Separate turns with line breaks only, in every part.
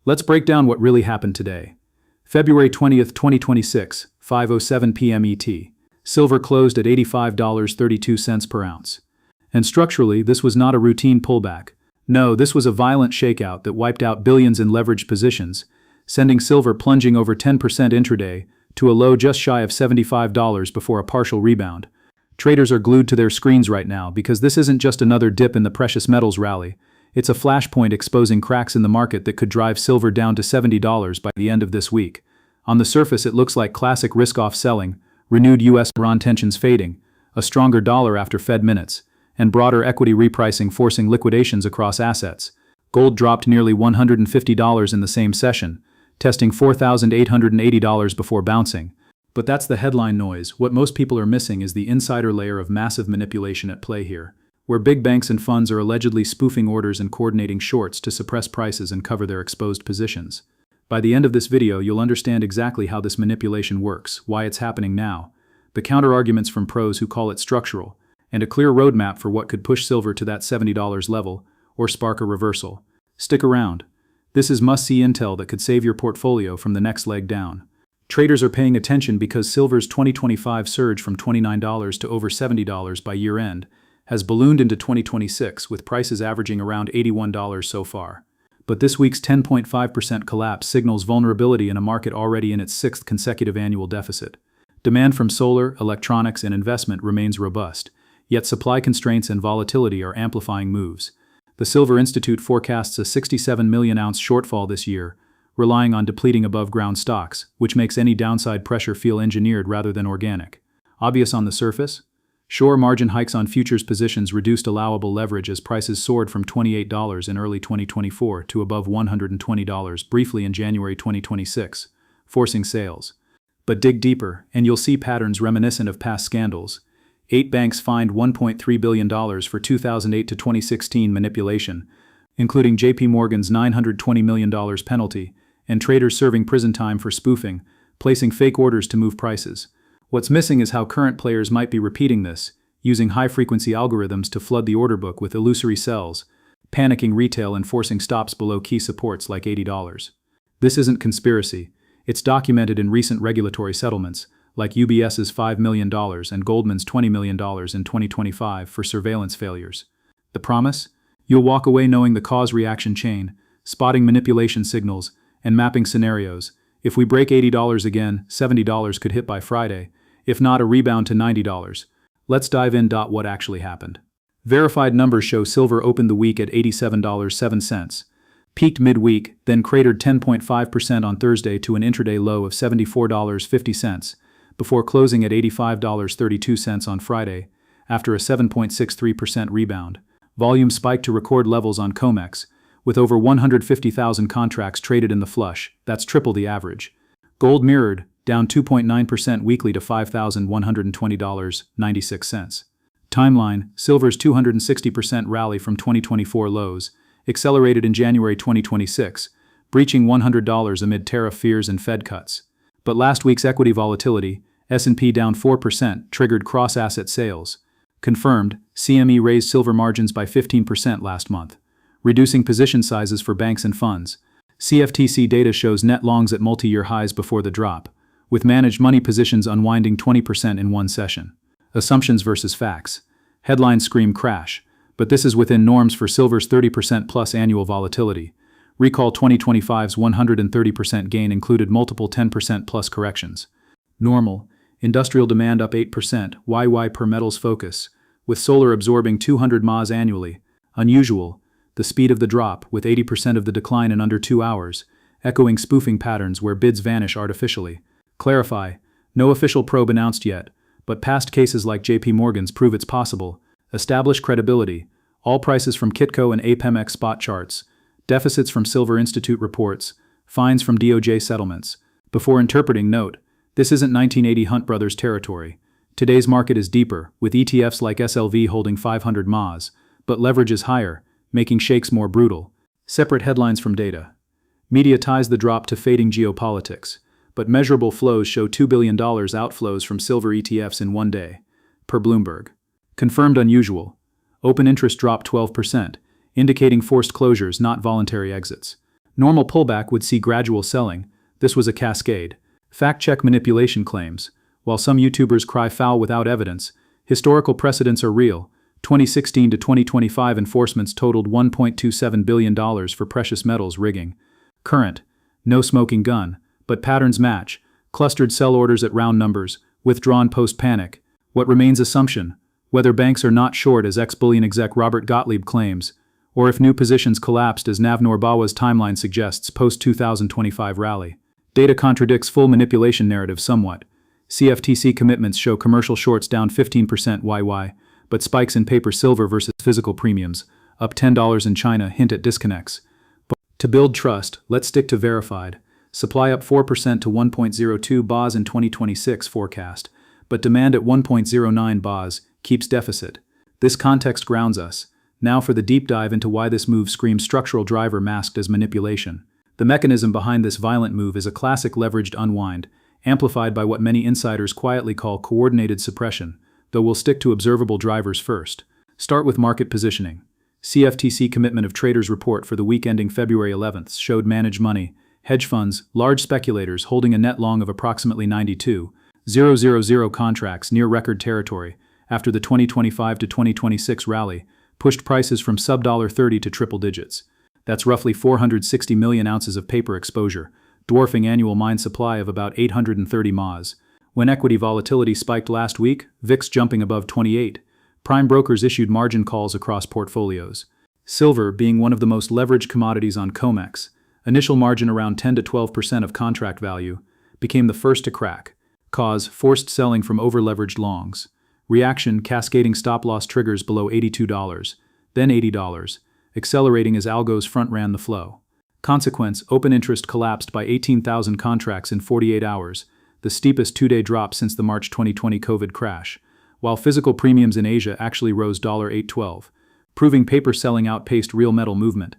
Let's break down what really happened today. February 20th, 2026, 5:07 p.m. ET. Silver closed at $85.32 per ounce. And structurally, this was not a routine pullback. No, this was a violent shakeout that wiped out billions in leveraged positions, sending silver plunging over 10% intraday to a low just shy of $75 before a partial rebound. Traders are glued to their screens right now because this isn't just another dip in the precious metals rally. It's a flashpoint exposing cracks in the market that could drive silver down to $70 by the end of this week. On the surface, it looks like classic risk-off selling, renewed U.S.-Iran tensions fading, a stronger dollar after Fed minutes, and broader equity repricing forcing liquidations across assets. Gold dropped nearly $150 in the same session, testing $4,880 before bouncing. But that's the headline noise. What most people are missing is the insider layer of massive manipulation at play here, where big banks and funds are allegedly spoofing orders and coordinating shorts to suppress prices and cover their exposed positions. By the end of this video, you'll understand exactly how this manipulation works, why it's happening now, the counter-arguments from pros who call it structural, and a clear roadmap for what could push silver to that $70 level or spark a reversal. Stick around. This is must-see intel that could save your portfolio from the next leg down. Traders are paying attention because silver's 2025 surge from $29 to over $70 by year-end has ballooned into 2026, with prices averaging around $81 so far. But this week's 10.5% collapse signals vulnerability in a market already in its sixth consecutive annual deficit. Demand from solar, electronics, and investment remains robust, yet supply constraints and volatility are amplifying moves. The Silver Institute forecasts a 67 million ounce shortfall this year, relying on depleting above-ground stocks, which makes any downside pressure feel engineered rather than organic. Obvious on the surface? Sure, margin hikes on futures positions reduced allowable leverage as prices soared from $28 in early 2024 to above $120 briefly in January 2026, forcing sales. But dig deeper, and you'll see patterns reminiscent of past scandals. 8 banks fined $1.3 billion for 2008 to 2016 manipulation, including JP Morgan's $920 million penalty, and traders serving prison time for spoofing, placing fake orders to move prices. What's missing is how current players might be repeating this, using high-frequency algorithms to flood the order book with illusory sells, panicking retail and forcing stops below key supports like $80. This isn't conspiracy. It's documented in recent regulatory settlements, like UBS's $5 million and Goldman's $20 million in 2025 for surveillance failures. The promise? You'll walk away knowing the cause-reaction chain, spotting manipulation signals, and mapping scenarios. If we break $80 again, $70 could hit by Friday, if not a rebound to $90. Let's dive in. What actually happened? Verified numbers show silver opened the week at $87.07, peaked midweek, then cratered 10.5% on Thursday to an intraday low of $74.50, before closing at $85.32 on Friday, after a 7.63% rebound. Volume spiked to record levels on COMEX, with over 150,000 contracts traded in the flush. That's triple the average. Gold mirrored, down 2.9% weekly to $5,120.96. Timeline: silver's 260% rally from 2024 lows accelerated in January 2026, breaching $100 amid tariff fears and Fed cuts. But last week's equity volatility, S&P down 4%, triggered cross-asset sales. Confirmed, CME raised silver margins by 15% last month, reducing position sizes for banks and funds. CFTC data shows net longs at multi-year highs before the drop, with managed money positions unwinding 20% in one session. Assumptions versus facts. Headlines scream crash, but this is within norms for silver's 30% plus annual volatility. Recall 2025's 130% gain included multiple 10% plus corrections. Normal. Industrial demand up 8%, YY per metals focus, with solar absorbing 200 MAs annually. Unusual. The speed of the drop, with 80% of the decline in under 2 hours, echoing spoofing patterns where bids vanish artificially. Clarify. No official probe announced yet, but past cases like JP Morgan's prove it's possible. Establish credibility. All prices from Kitco and APEMEX spot charts. Deficits from Silver Institute reports, fines from DOJ settlements. Before interpreting, note, this isn't 1980 Hunt Brothers territory. Today's market is deeper, with ETFs like SLV holding 500 MAs, but leverage is higher, making shakes more brutal. Separate headlines from data. Media ties the drop to fading geopolitics, but measurable flows show $2 billion outflows from silver ETFs in one day, per Bloomberg. Confirmed unusual. Open interest dropped 12%, indicating forced closures, not voluntary exits. Normal pullback would see gradual selling. This was a cascade. Fact-check manipulation claims. While some YouTubers cry foul without evidence, historical precedents are real. 2016 to 2025 enforcements totaled $1.27 billion for precious metals rigging. Current. No smoking gun, but patterns match. Clustered sell orders at round numbers, withdrawn post-panic. What remains assumption? Whether banks are not short as ex-bullion exec Robert Gottlieb claims, or if new positions collapsed as Navnor Bawa's timeline suggests post-2025 rally. Data contradicts full manipulation narrative somewhat. CFTC commitments show commercial shorts down 15% YY, but spikes in paper silver versus physical premiums, up $10 in China, hint at disconnects. But to build trust, let's stick to verified. Supply up 4% to 1.02 BAs in 2026 forecast, but demand at 1.09 BAs keeps deficit. This context grounds us. Now for the deep dive into why this move screams structural driver masked as manipulation. The mechanism behind this violent move is a classic leveraged unwind, amplified by what many insiders quietly call coordinated suppression, though we'll stick to observable drivers first. Start with market positioning. CFTC Commitment of Traders report for the week ending February 11th showed managed money, hedge funds, large speculators holding a net long of approximately 92,000 contracts near record territory after the 2025 to 2026 rally pushed prices from sub-$30 to triple digits. That's roughly 460 million ounces of paper exposure, dwarfing annual mine supply of about 830 MAs. When equity volatility spiked last week, VIX jumping above 28, prime brokers issued margin calls across portfolios. Silver, being one of the most leveraged commodities on COMEX, initial margin around 10 to 12% of contract value, became the first to crack. Cause, forced selling from over-leveraged longs. Reaction, cascading stop-loss triggers below $82, then $80, accelerating as algos front-ran the flow. Consequence, open interest collapsed by 18,000 contracts in 48 hours, the steepest two-day drop since the March 2020 COVID crash, while physical premiums in Asia actually rose $8.12, proving paper selling outpaced real metal movement.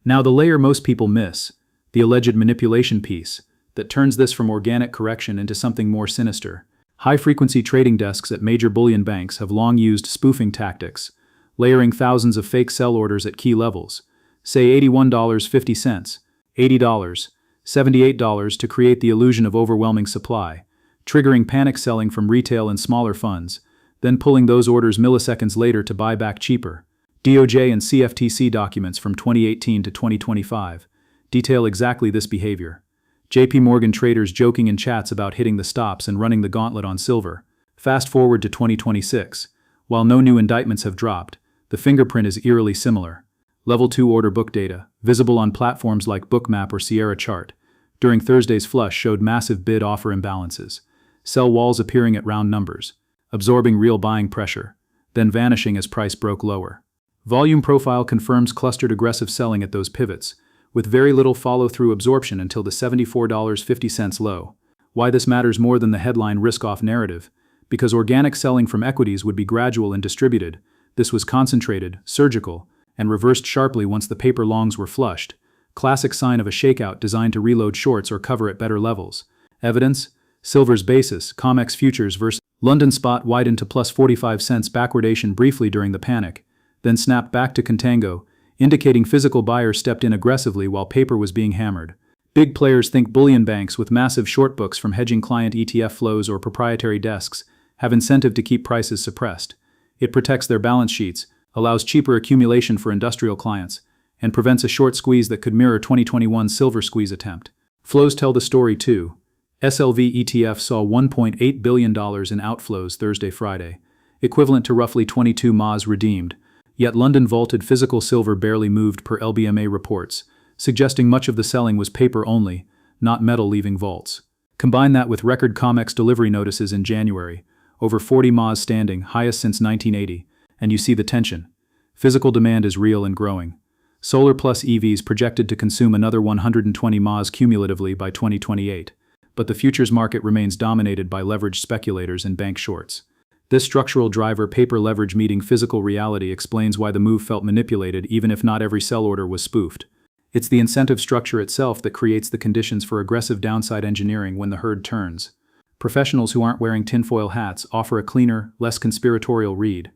Now the layer most people miss, the alleged manipulation piece, that turns this from organic correction into something more sinister. High-frequency trading desks at major bullion banks have long used spoofing tactics, layering thousands of fake sell orders at key levels, say $81.50, $80, $78 to create the illusion of overwhelming supply, triggering panic selling from retail and smaller funds, then pulling those orders milliseconds later to buy back cheaper. DOJ and CFTC documents from 2018 to 2025 detail exactly this behavior. JP Morgan traders joking in chats about hitting the stops and running the gauntlet on silver. Fast forward to 2026. While no new indictments have dropped, the fingerprint is eerily similar. Level 2 order book data, visible on platforms like Bookmap or Sierra Chart, during Thursday's flush showed massive bid-offer imbalances. Sell walls appearing at round numbers, absorbing real buying pressure, then vanishing as price broke lower. Volume profile confirms clustered aggressive selling at those pivots, with very little follow-through absorption until the $74.50 low. Why this matters more than the headline risk-off narrative? Because organic selling from equities would be gradual and distributed. This was concentrated, surgical, and reversed sharply once the paper longs were flushed. Classic sign of a shakeout designed to reload shorts or cover at better levels. Evidence? Silver's basis, COMEX futures versus London spot widened to plus 45 cents backwardation briefly during the panic, then snapped back to contango, indicating physical buyers stepped in aggressively while paper was being hammered. Big players think bullion banks with massive short books from hedging client ETF flows or proprietary desks have incentive to keep prices suppressed. It protects their balance sheets, allows cheaper accumulation for industrial clients, and prevents a short squeeze that could mirror 2021's silver squeeze attempt. Flows tell the story too. SLV ETF saw $1.8 billion in outflows Thursday-Friday, equivalent to roughly 22 MAs redeemed. Yet London vaulted physical silver barely moved per LBMA reports, suggesting much of the selling was paper only, not metal leaving vaults. Combine that with record COMEX delivery notices in January, over 40 MAs standing, highest since 1980, and you see the tension. Physical demand is real and growing. Solar plus EVs projected to consume another 120 MAs cumulatively by 2028, but the futures market remains dominated by leveraged speculators and bank shorts. This structural driver paper leverage meeting physical reality explains why the move felt manipulated even if not every sell order was spoofed. It's the incentive structure itself that creates the conditions for aggressive downside engineering when the herd turns. Professionals who aren't wearing tinfoil hats offer a cleaner, less conspiratorial read.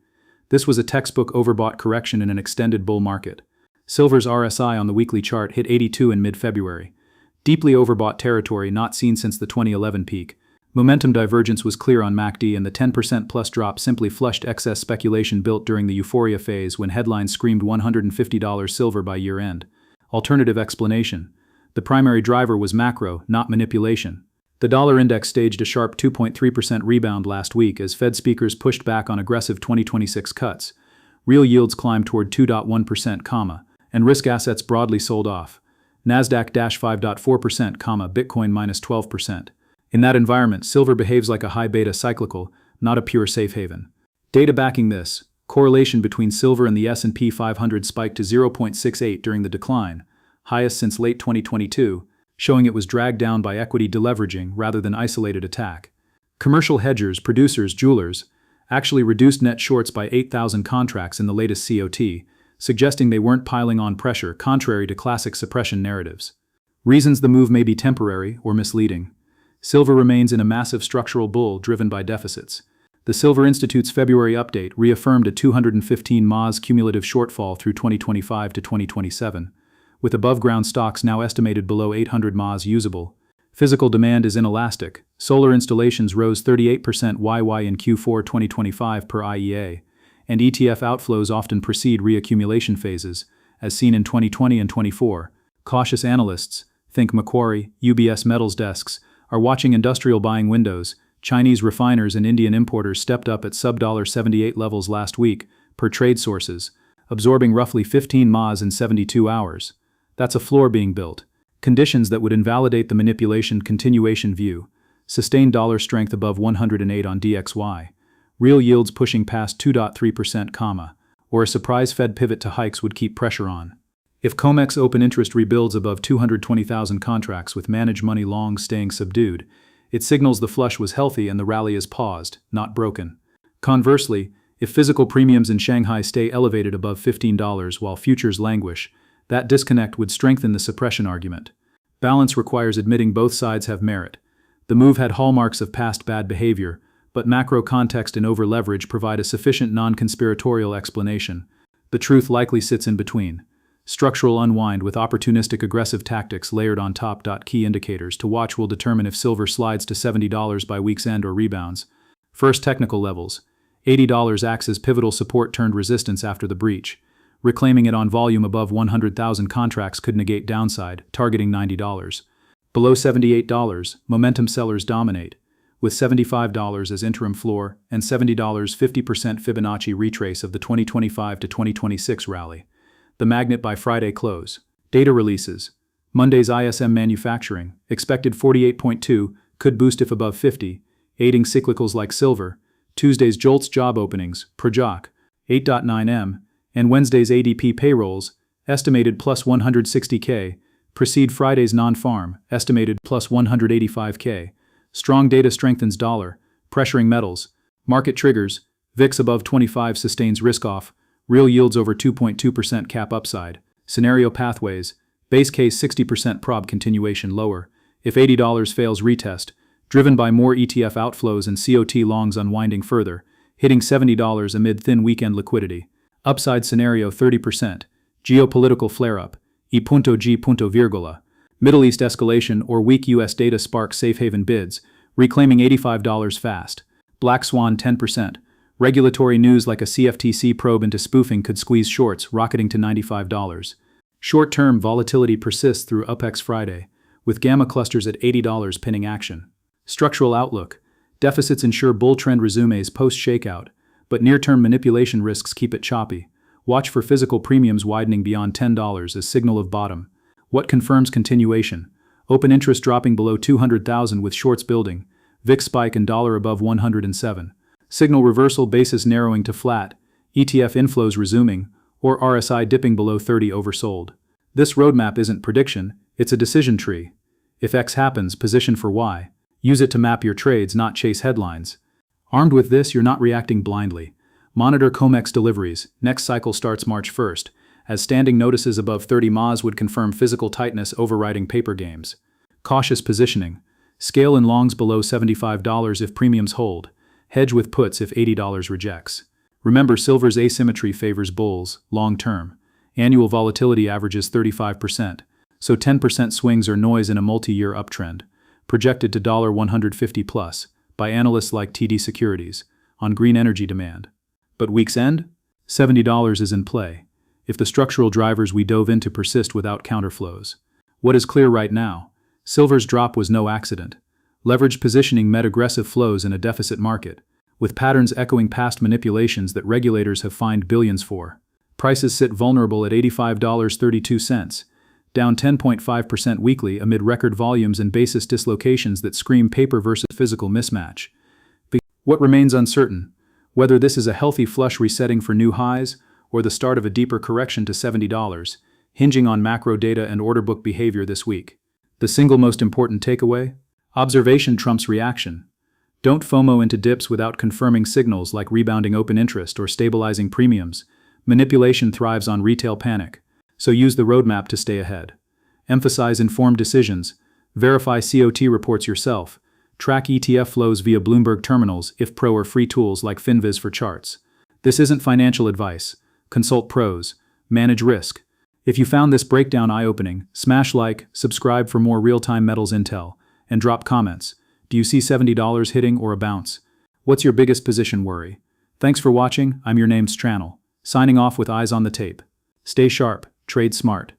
This was a textbook overbought correction in an extended bull market. Silver's RSI on the weekly chart hit 82 in mid-February. Deeply overbought territory not seen since the 2011 peak. Momentum divergence was clear on MACD, and the 10% plus drop simply flushed excess speculation built during the euphoria phase when headlines screamed $150 silver by year-end. Alternative explanation: the primary driver was macro, not manipulation. The dollar index staged a sharp 2.3% rebound last week as Fed speakers pushed back on aggressive 2026 cuts. Real yields climbed toward 2.1%, and risk assets broadly sold off. Nasdaq 5.4%, Bitcoin -12%. In that environment, silver behaves like a high beta cyclical, not a pure safe haven. Data backing this: correlation between silver and the S&P 500 spiked to 0.68 during the decline, highest since late 2022, showing it was dragged down by equity deleveraging rather than isolated attack. Commercial hedgers, producers, jewelers actually reduced net shorts by 8,000 contracts in the latest COT, suggesting they weren't piling on pressure, contrary to classic suppression narratives. Reasons the move may be temporary or misleading. Silver remains in a massive structural bull driven by deficits. The Silver Institute's February update reaffirmed a 215 MAS cumulative shortfall through 2025 to 2027, with above-ground stocks now estimated below 800 MAS usable. Physical demand is inelastic. Solar installations rose 38% YY in Q4 2025 per IEA, and ETF outflows often precede reaccumulation phases, as seen in 2020 and 24. Cautious analysts, think Macquarie, UBS metals desks, are watching industrial buying windows. Chinese refiners and Indian importers stepped up at sub-$78 levels last week, per trade sources, absorbing roughly 15 MAS in 72 hours. That's a floor being built. Conditions that would invalidate the manipulation continuation view. Sustained dollar strength above 108 on DXY. Real yields pushing past 2.3%, or a surprise Fed pivot to hikes would keep pressure on. If COMEX open interest rebuilds above 220,000 contracts with managed money longs staying subdued, it signals the flush was healthy and the rally is paused, not broken. Conversely, if physical premiums in Shanghai stay elevated above $15 while futures languish, that disconnect would strengthen the suppression argument. Balance requires admitting both sides have merit. The move had hallmarks of past bad behavior, but macro context and over-leverage provide a sufficient non-conspiratorial explanation. The truth likely sits in between. Structural unwind with opportunistic aggressive tactics layered on top. Key indicators to watch will determine if silver slides to $70 by week's end or rebounds. First, technical levels. $80 acts as pivotal support turned resistance after the breach. Reclaiming it on volume above 100,000 contracts could negate downside, targeting $90. Below $78, momentum sellers dominate, with $75 as interim floor and $70 50% Fibonacci retrace of the 2025 to 2026 rally. The magnet by Friday close. Data releases. Monday's ISM manufacturing, expected 48.2, could boost if above 50, aiding cyclicals like silver. Tuesday's JOLTS job openings, per JOC, 8.9M, and Wednesday's ADP payrolls, estimated plus 160K, precede Friday's non-farm, estimated plus 185K. Strong data strengthens dollar, pressuring metals. Market triggers. VIX above 25 sustains risk-off. Real yields over 2.2% cap upside. Scenario pathways. Base case 60% prob continuation lower. If $80 fails retest, driven by more ETF outflows and COT longs unwinding further, hitting $70 amid thin weekend liquidity. Upside scenario 30%. Geopolitical flare-up. E.G. Virgula. Middle East escalation or weak US data sparks safe haven bids, reclaiming $85 fast. Black swan 10%. Regulatory news like a CFTC probe into spoofing could squeeze shorts, rocketing to $95. Short-term volatility persists through UPEX Friday, with gamma clusters at $80 pinning action. Structural outlook. Deficits ensure bull trend resumes post-shakeout, but near-term manipulation risks keep it choppy. Watch for physical premiums widening beyond $10 as signal of bottom. What confirms continuation? Open interest dropping below 200,000 with shorts building, VIX spike and dollar above 107. Signal reversal, basis narrowing to flat, ETF inflows resuming, or RSI dipping below 30 oversold. This roadmap isn't prediction, it's a decision tree. If X happens, position for Y. Use it to map your trades, not chase headlines. Armed with this, you're not reacting blindly. Monitor COMEX deliveries. Next cycle starts March 1st, as standing notices above 30 MAS would confirm physical tightness overriding paper games. Cautious positioning. Scale in longs below $75 if premiums hold. Hedge with puts if $80 rejects. Remember, silver's asymmetry favors bulls, long term. Annual volatility averages 35%, so 10% swings are noise in a multi-year uptrend, projected to $150 plus by analysts like TD Securities on green energy demand. But week's end? $70 is in play, if the structural drivers we dove into persist without counterflows. What is clear right now? Silver's drop was no accident. Leveraged positioning met aggressive flows in a deficit market, with patterns echoing past manipulations that regulators have fined billions for. Prices sit vulnerable at $85.32, down 10.5% weekly amid record volumes and basis dislocations that scream paper versus physical mismatch. What remains uncertain? Whether this is a healthy flush resetting for new highs or the start of a deeper correction to $70, hinging on macro data and order book behavior this week. The single most important takeaway? Observation trumps reaction. Don't FOMO into dips without confirming signals like rebounding open interest or stabilizing premiums. Manipulation thrives on retail panic, so use the roadmap to stay ahead. Emphasize informed decisions. Verify COT reports yourself. Track ETF flows via Bloomberg terminals, if pro or free tools like FinViz for charts. This isn't financial advice. Consult pros. Manage risk. If you found this breakdown eye-opening, smash like, subscribe for more real-time metals intel, and drop comments. Do you see $70 hitting or a bounce? What's your biggest position worry? Thanks for watching. I'm your name's Channel, signing off with eyes on the tape. Stay sharp, trade smart.